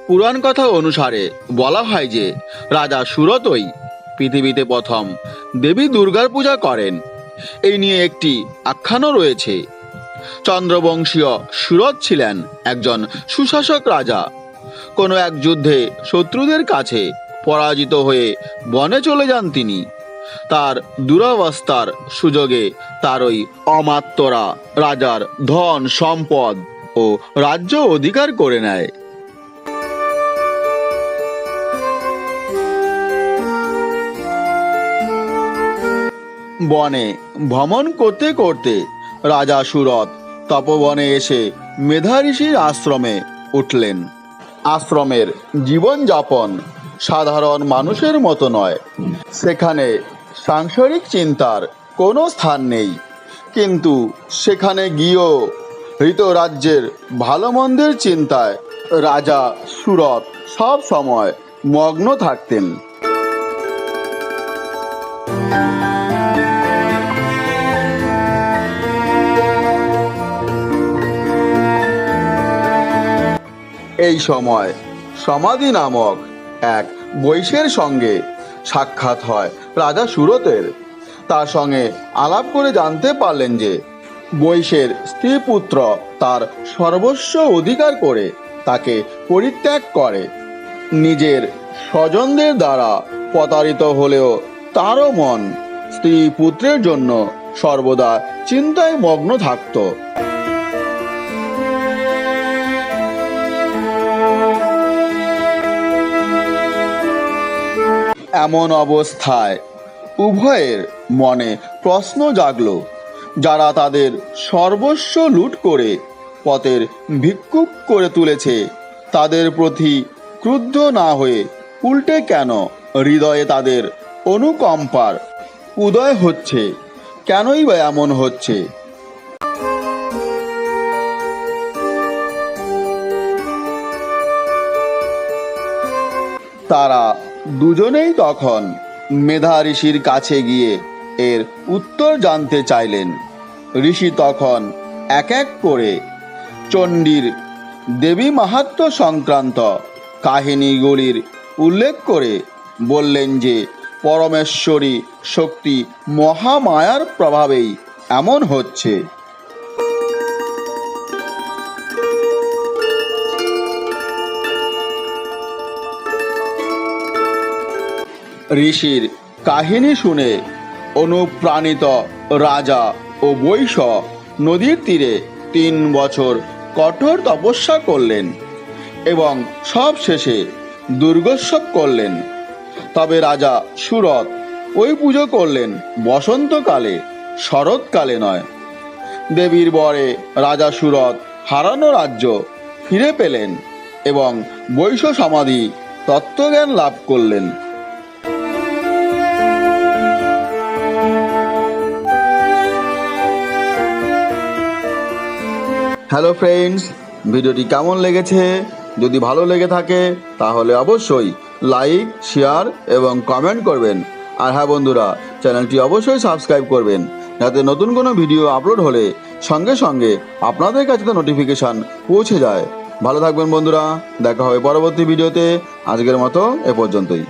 পুরাণ কথা অনুসারে বলা হয় যে রাজা সুরতই পৃথিবীতে প্রথম দেবী দুর্গার পূজা করেন। এই নিয়ে একটি আখ্যানও রয়েছে। চন্দ্রবংশীয় সুরত ছিলেন একজন সুশাসক রাজা। কোনো এক যুদ্ধে শত্রুদের কাছে পরাজিত হয়ে বনে চলে যান তিনি। তার দুরবস্থার সুযোগে তার ওই অমাত্যরা রাজার ধন সম্পদ ও রাজ্য অধিকার করে নেয়। বনে ভ্রমণ করতে করতে রাজা সুরত তপবনে এসে মেধা ঋষির আশ্রমে উঠলেন। আশ্রমের জীবনযাপন সাধারণ মানুষের মতো নয়। সেখানে সাংসারিক চিন্তার কোনো স্থান নেই। কিন্তু সেখানে গিয়েও ঋতরাজ্যের ভালো মন্দের চিন্তায় রাজা সুরত সব সময় মগ্ন থাকতেন। এই সময় সমাধি নামক এক বৈশ্যের সঙ্গে সাক্ষাৎ হয় রাজা সুরতের। তার সঙ্গে আলাপ করে জানতে পারলেন যে বৈশ্যের স্ত্রী পুত্র তার সর্বস্ব অধিকার করে তাকে পরিত্যাগ করে। নিজের স্বজনদের দ্বারা প্রতারিত হলেও তারও মন স্ত্রী পুত্রের জন্য সর্বদা চিন্তায় মগ্ন থাকত। এমন অবস্থায় উভয়ের মনে প্রশ্ন জাগল, যারা তাদের সর্বস্ব লুট করে পথের ভিক্ষুক করে তুলেছে তাদের প্রতি ক্রুদ্ধ না হয়ে উল্টে কেন হৃদয়ে তাদের অনুকম্পার উদয় হচ্ছে? কেনই বা এমন হচ্ছে? তারা দুজনেই তখন মেধা ঋষির কাছে গিয়ে এর উত্তর জানতে চাইলেন। ঋষি তখন এক এক করে চণ্ডীর দেবী মাহাত্ম্য সংক্রান্ত কাহিনীগুলির উল্লেখ করে বললেন যে পরমেশ্বরী শক্তি মহামায়ার প্রভাবেই এমন হচ্ছে। ঋষির কাহিনী শুনে অনুপ্রাণিত রাজা ও বৈশ্য নদীর তীরে 3 বছর কঠোর তপস্যা করলেন এবং সব শেষে দুর্গোৎসব করলেন। তবে রাজা সুরত ওই পুজো করলেন বসন্তকালে, শরৎকালে নয়। দেবীর বরে রাজা সুরত হারানো রাজ্য ফিরে পেলেন এবং বৈশ্য সমাধি তত্ত্বজ্ঞান লাভ করলেন। হ্যালো ফ্রেন্ডস, ভিডিওটি কেমন লেগেছে? যদি ভালো লেগে থাকে তাহলে অবশ্যই লাইক, শেয়ার এবং কমেন্ট করবেন। আর হ্যাঁ বন্ধুরা, চ্যানেলটি অবশ্যই সাবস্ক্রাইব করবেন, যাতে নতুন কোনো ভিডিও আপলোড হলে সঙ্গে সঙ্গে আপনাদের কাছে তো নোটিফিকেশান পৌঁছে যায়। ভালো থাকবেন বন্ধুরা, দেখা হবে পরবর্তী ভিডিওতে। আজকের মতো এ পর্যন্তই।